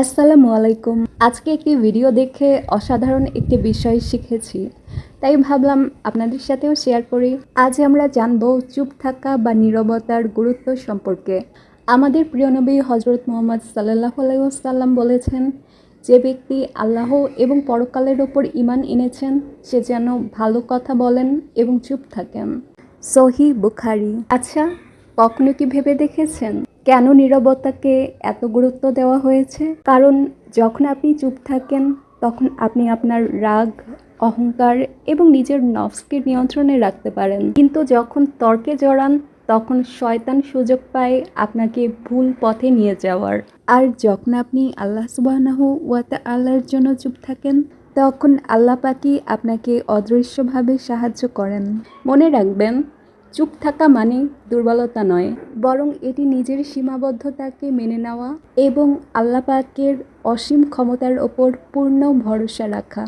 আসসালামু আলাইকুম। আজকে একটি ভিডিও দেখে অসাধারণ একটি বিষয় শিখেছি, তাই ভাবলাম আপনাদের সাথেও শেয়ার করি। আজ আমরা জানব চুপ থাকা বা নীরবতার গুরুত্ব সম্পর্কে। আমাদের প্রিয় নবী হজরত মুহাম্মদ সাল্লাল্লাহু আলাইহি ওয়াসাল্লাম বলেছেন, যে ব্যক্তি আল্লাহ এবং পরকালের ওপর ঈমান এনেছেন সে যেন ভালো কথা বলেন এবং চুপ থাকেন। সহিহ বুখারী। আচ্ছা, কখনো কি ভেবে দেখেছেন কেন নীরবতাকে এত গুরুত্ব দেওয়া হয়েছে? কারণ যখন আপনি চুপ থাকেন তখন আপনি আপনার রাগ, অহংকার এবং নিজের নফসকে নিয়ন্ত্রণে রাখতে পারেন। কিন্তু যখন তর্কে জড়ান তখন শয়তান সুযোগ পায় আপনাকে ভুল পথে নিয়ে যাওয়ার। আর যখন আপনি আল্লাহ সুবহানাহু ওয়া তাআলার জন্য চুপ থাকেন তখন আল্লাহ পাকই আপনাকে অদৃশ্যভাবে সাহায্য করেন। মনে রাখবেন, চুপ থাকা মানে দুর্বলতা নয়, বরং এটি নিজের সীমাবদ্ধতাকে মেনে নেওয়া এবং আল্লাহ পাকের অসীম ক্ষমতার ওপর পূর্ণ ভরসা রাখা।